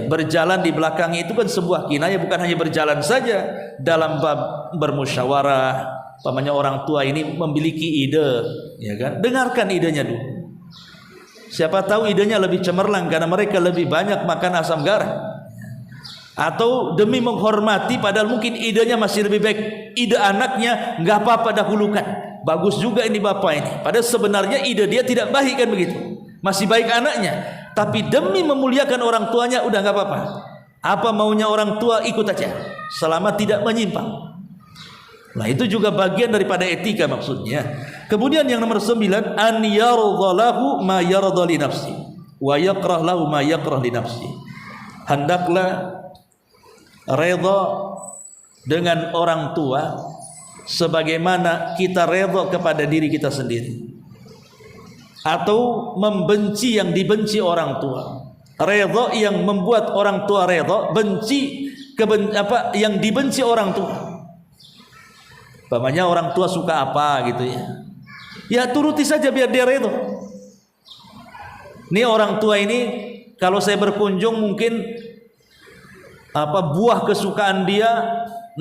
berjalan di belakangnya itu kan sebuah kinayah, bukan hanya berjalan saja dalam bab bermusyawarah. Pamannya orang tua ini memiliki ide, ya kan? Dengarkan idenya dulu. Siapa tahu idenya lebih cemerlang karena mereka lebih banyak makan asam garam. Atau demi menghormati, padahal mungkin idenya masih lebih baik. Ide anaknya nggak apa-apa dahulukan. Bagus juga ini bapak ini. Padahal sebenarnya ide dia tidak baik kan begitu. Masih baik anaknya. Tapi demi memuliakan orang tuanya udah nggak apa-apa. Apa maunya orang tua ikut aja, selama tidak menyimpang. Nah itu juga bagian daripada etika maksudnya. Kemudian yang nomor 9, an yardhalahu ma yardha li nafsi wa yakrah lahu ma yakrah li nafsi. Hendaklah redha dengan orang tua sebagaimana kita redha kepada diri kita sendiri, atau membenci yang dibenci orang tua. Redha yang membuat orang tua redha, benci yang dibenci orang tua. Pamannya orang tua suka apa gitu ya, ya turuti saja biar dia redha. Ini orang tua ini kalau saya berkunjung mungkin buah kesukaan dia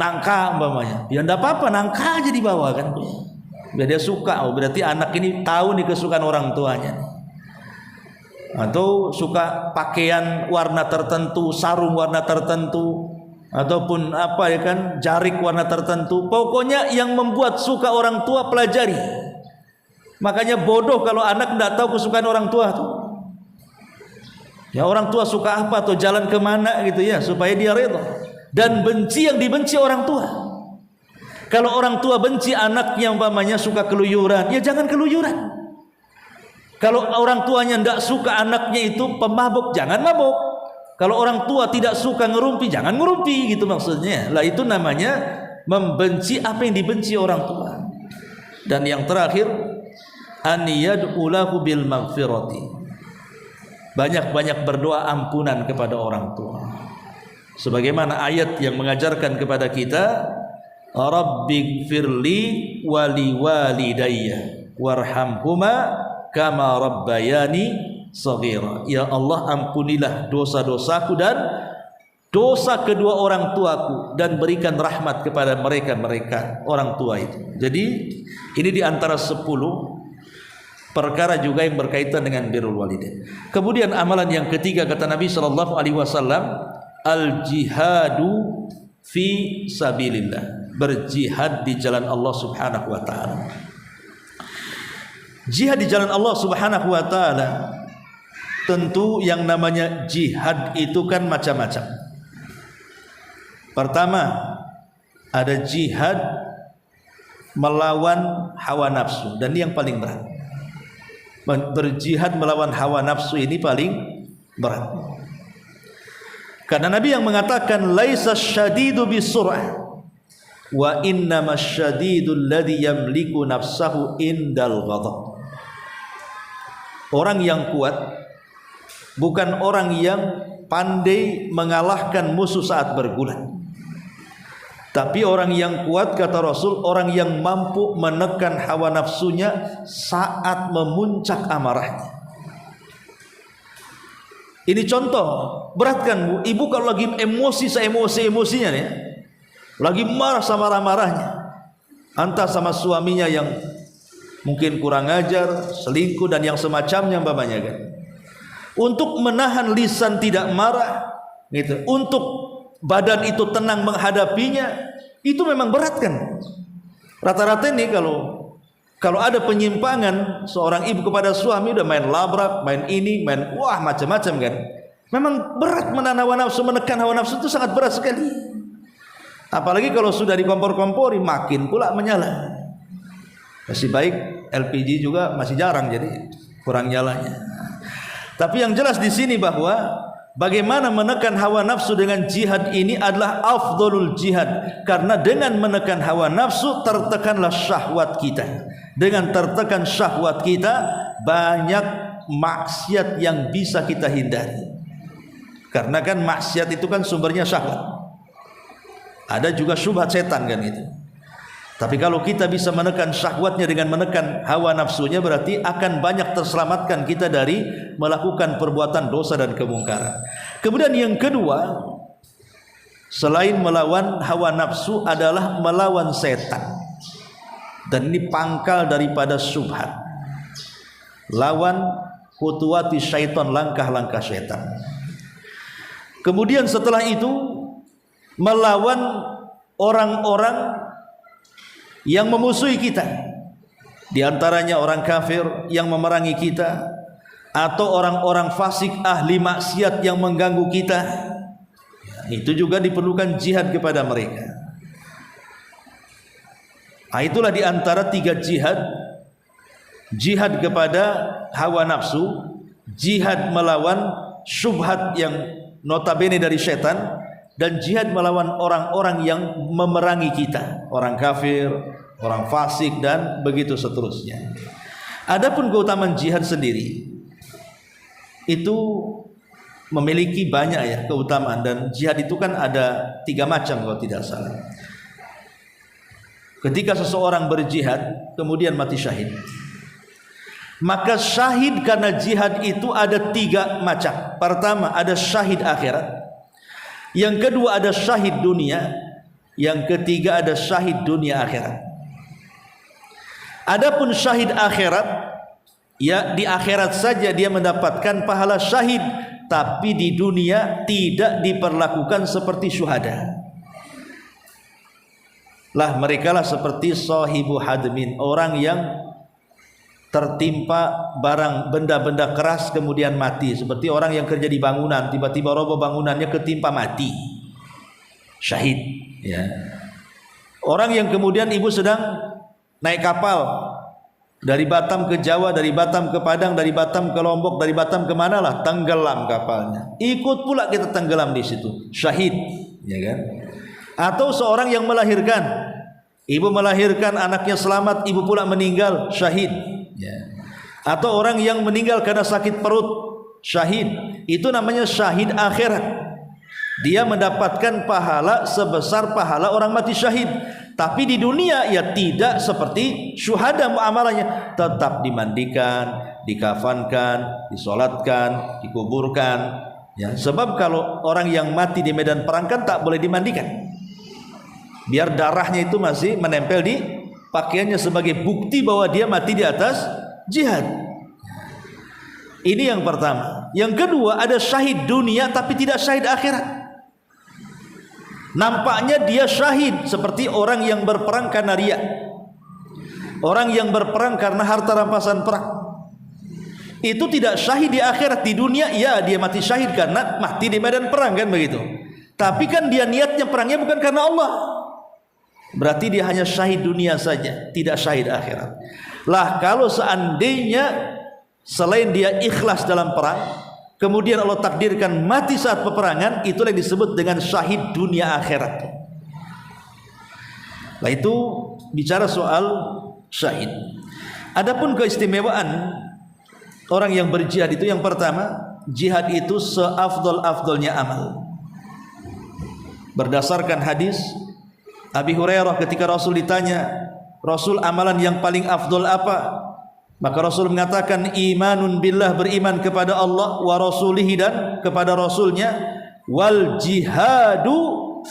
nangka umpamanya, ya enggak apa-apa, nangka aja dibawa kan, biar dia suka. Oh berarti anak ini tahu nih kesukaan orang tuanya. Atau suka pakaian warna tertentu, sarung warna tertentu, ataupun jarik warna tertentu. Pokoknya yang membuat suka orang tua pelajari. Makanya bodoh kalau anak tidak tahu kesukaan orang tua tuh. Ya orang tua suka apa atau jalan kemana gitu ya, supaya dia redha. Dan benci yang dibenci orang tua. Kalau orang tua benci anaknya umpamanya suka keluyuran, ya jangan keluyuran. Kalau orang tuanya tidak suka anaknya itu pemabuk, jangan mabuk. Kalau orang tua tidak suka ngerumpi, jangan ngerumpi gitu maksudnya. Lah itu namanya membenci apa yang dibenci orang tua. Dan yang terakhir, an yad'u lahu bil maghfirati. Banyak-banyak berdoa ampunan kepada orang tua. Sebagaimana ayat yang mengajarkan kepada kita, Rabbighfirli wa liwalidayya warhamhuma kama rabbayani shaghira. Ya Allah, ampunilah dosa-dosaku dan dosa kedua orang tuaku, dan berikan rahmat kepada mereka orang tua itu. Jadi ini diantara 10 perkara juga yang berkaitan dengan birrul walidain. Kemudian amalan yang ketiga kata Nabi sallallahu alaihi wasallam, al jihadu fi sabilillah, berjihad di jalan Allah Subhanahu wa taala. Jihad di jalan Allah Subhanahu wa taala, tentu yang namanya jihad itu kan macam-macam. Pertama, ada jihad melawan hawa nafsu, dan ini yang paling berat. Berjihad melawan hawa nafsu ini paling berat. Karena Nabi yang mengatakan laisa syadidu bisur'ah wa innamas syadidul ladzi yamliku nafsahu indal ghadab. Orang yang kuat bukan orang yang pandai mengalahkan musuh saat bergulat, tapi orang yang kuat kata Rasul, orang yang mampu menekan hawa nafsunya saat memuncak amarahnya. Ini contoh berat kan Bu? Ibu kalau lagi emosi, emosinya nih, lagi marah sama marah-marahnya, Entah sama suaminya yang mungkin kurang ajar, selingkuh dan yang semacamnya umpamanya kan. Untuk menahan lisan tidak marah gitu, untuk badan itu tenang menghadapinya, itu memang berat kan. Rata-rata ini kalau ada penyimpangan seorang ibu kepada suami, udah main labrak, main ini, main wah macam-macam kan. Memang berat menahan hawa nafsu, menekan hawa nafsu itu sangat berat sekali. Apalagi kalau sudah dikompor-kompori, makin pula menyala. Masih baik LPG juga masih jarang, jadi kurang nyalanya. Tapi yang jelas di sini bahwa bagaimana menekan hawa nafsu dengan jihad ini adalah afdalul jihad, karena dengan menekan hawa nafsu tertekanlah syahwat kita. Dengan tertekan syahwat kita, banyak maksiat yang bisa kita hindari. Karena kan maksiat itu kan sumbernya syahwat. Ada juga syubhat setan kan itu. Tapi kalau kita bisa menekan syahwatnya dengan menekan hawa nafsunya, berarti akan banyak terselamatkan kita dari melakukan perbuatan dosa dan kemungkaran. Kemudian yang kedua, selain melawan hawa nafsu adalah melawan setan. Dan ini pangkal daripada syubhat. Lawan khutuwati syaitan, langkah-langkah syaitan. Kemudian setelah itu melawan orang-orang yang memusuhi kita, di antaranya orang kafir yang memerangi kita, atau orang-orang fasik ahli maksiat yang mengganggu kita. Itu juga diperlukan jihad kepada mereka. Nah, itulah di antara 3 jihad: jihad kepada hawa nafsu, jihad melawan syubhat yang notabene dari setan, dan jihad melawan orang-orang yang memerangi kita, orang kafir, orang fasik, dan begitu seterusnya. Adapun keutamaan jihad sendiri itu memiliki banyak ya keutamaan, dan jihad itu kan ada 3 macam kalau tidak salah. Ketika seseorang berjihad kemudian mati syahid, maka syahid karena jihad itu ada 3 macam. Pertama ada syahid akhirat, yang kedua ada syahid dunia, yang ketiga ada syahid dunia akhirat. Adapun syahid akhirat, ya di akhirat saja dia mendapatkan pahala syahid, tapi di dunia tidak diperlakukan seperti syuhada. Lah mereka lah seperti sahibu hadmin, orang yang tertimpa barang benda-benda keras kemudian mati, seperti orang yang kerja di bangunan tiba-tiba roboh bangunannya, ketimpa mati, syahid ya. Orang yang kemudian ibu sedang naik kapal dari Batam ke Jawa, dari Batam ke Padang, dari Batam ke Lombok, dari Batam ke mana lah, tenggelam kapalnya, ikut pula kita tenggelam di situ, syahid ya kan. Atau seorang yang melahirkan, ibu melahirkan anaknya selamat, ibu pula meninggal, syahid ya. Atau orang yang meninggal karena sakit perut, syahid, itu namanya syahid akhirat. Dia mendapatkan pahala sebesar pahala orang mati syahid. Tapi di dunia ya tidak seperti syuhada muamalahnya, tetap dimandikan, dikafankan, disolatkan, dikuburkan ya. Sebab kalau orang yang mati di medan perang kan tak boleh dimandikan, biar darahnya itu masih menempel di pakaiannya sebagai bukti bahwa dia mati di atas jihad. Ini yang pertama. Yang kedua ada syahid dunia tapi tidak syahid akhirat. Nampaknya dia syahid seperti orang yang berperang karena riya, orang yang berperang karena harta rampasan perang. Itu tidak syahid di akhirat. Di dunia ya dia mati syahid karena mati di medan perang kan begitu. Tapi kan dia niatnya perangnya bukan karena Allah, berarti dia hanya syahid dunia saja, tidak syahid akhirat. Lah kalau seandainya selain dia ikhlas dalam perang, kemudian Allah takdirkan mati saat peperangan, itulah yang disebut dengan syahid dunia akhirat. Lah itu bicara soal syahid. Adapun keistimewaan orang yang berjihad itu, yang pertama, jihad itu seafdal-afdalnya amal. Berdasarkan hadis Abi Hurairah, ketika Rasul ditanya, Rasul amalan yang paling afdal apa? Maka Rasul mengatakan imanun billah, beriman kepada Allah, wa rasulihi, dan kepada Rasulnya, wal jihadu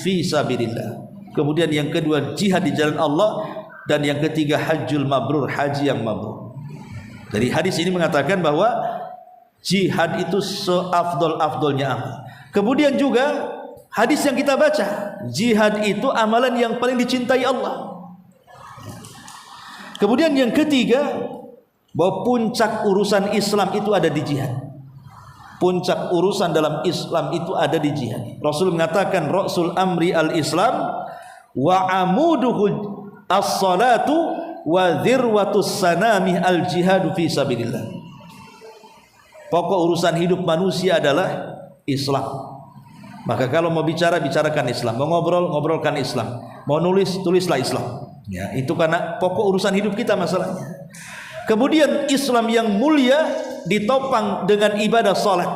fi sabilillah. Kemudian yang kedua jihad di jalan Allah, dan yang ketiga hajjul mabrur, haji yang mabrur. Dari hadis ini mengatakan bahwa jihad itu seafdol-afdolnya amal. Kemudian juga hadis yang kita baca, jihad itu amalan yang paling dicintai Allah. Kemudian yang ketiga, bahwa puncak urusan Islam itu ada di jihad. Puncak urusan dalam Islam itu ada di jihad. Rasul mengatakan Rasul amri al-Islam wa amuduhu as-salatu wa dhirwatus sanamih al-jihadu fi sabilillah. Pokok urusan hidup manusia adalah Islam. Maka kalau mau bicara, bicarakan Islam. Mau ngobrol, ngobrolkan Islam. Mau nulis, tulislah Islam. Ya, itu karena pokok urusan hidup kita masalahnya. Kemudian Islam yang mulia ditopang dengan ibadah salat.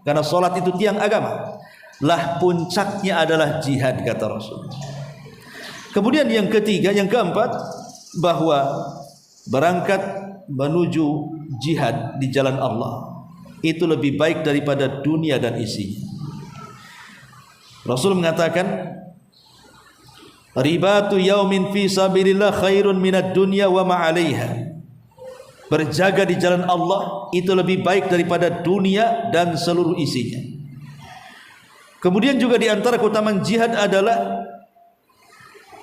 Karena salat itu tiang agama. Lah puncaknya adalah jihad, kata Rasul. Kemudian yang ketiga, yang keempat, bahwa berangkat menuju jihad di jalan Allah itu lebih baik daripada dunia dan isinya. Rasul mengatakan, ribatu yaumin fi sabilillah khairun minad dunya wa ma 'alaiha. Berjaga di jalan Allah itu lebih baik daripada dunia dan seluruh isinya. Kemudian juga di antara keutamaan jihad adalah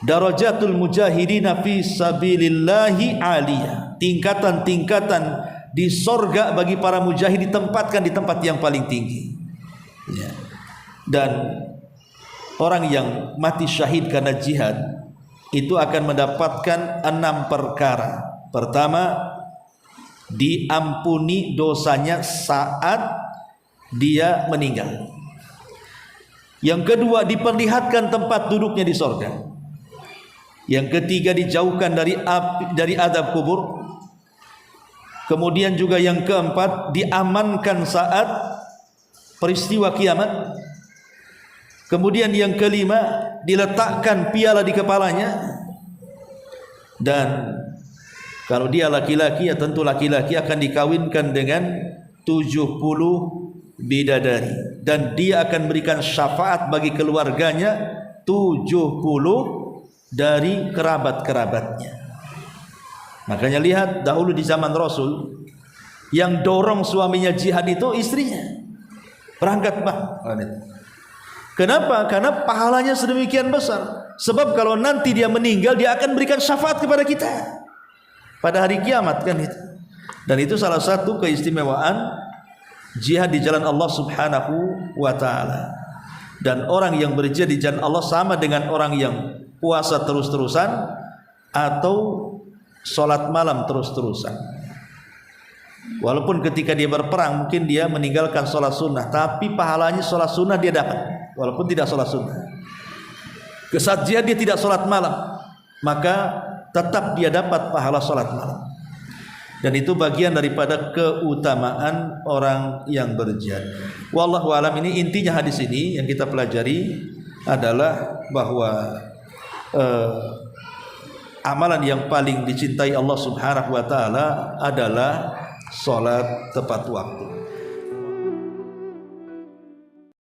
darajatul mujahidina fi sabilillahi 'aliyah. Tingkatan-tingkatan di sorga bagi para mujahid ditempatkan di tempat yang paling tinggi. Ya. Dan orang yang mati syahid karena jihad itu akan mendapatkan 6 perkara. Pertama, diampuni dosanya saat dia meninggal. Yang kedua, diperlihatkan tempat duduknya di sorga. Yang ketiga, dijauhkan dari azab kubur. Kemudian juga yang keempat, diamankan saat peristiwa kiamat. Kemudian yang kelima, diletakkan piala di kepalanya. Dan kalau dia laki-laki, ya tentu laki-laki akan dikawinkan dengan 70 bidadari. Dan dia akan berikan syafaat bagi keluarganya 70 dari kerabat-kerabatnya. Makanya lihat dahulu di zaman Rasul, yang dorong suaminya jihad itu istrinya. Berangkat Pak. Kenapa? Karena pahalanya sedemikian besar. Sebab kalau nanti dia meninggal, dia akan berikan syafaat kepada kita pada hari kiamat, kan itu. Dan itu salah satu keistimewaan jihad di jalan Allah Subhanahu wa taala. Dan orang yang berjihad di jalan Allah sama dengan orang yang puasa terus-terusan atau sholat malam terus-terusan. Walaupun ketika dia berperang mungkin dia meninggalkan sholat sunnah, tapi pahalanya sholat sunnah dia dapat walaupun tidak sholat sunnah. Saat jihad dia tidak sholat malam, maka tetap dia dapat pahala sholat malam. Dan itu bagian daripada keutamaan orang yang berjihad. Wallahu alam. Ini intinya hadis ini yang kita pelajari adalah bahwa amalan yang paling dicintai Allah Subhanahu wa taala adalah salat tepat waktu.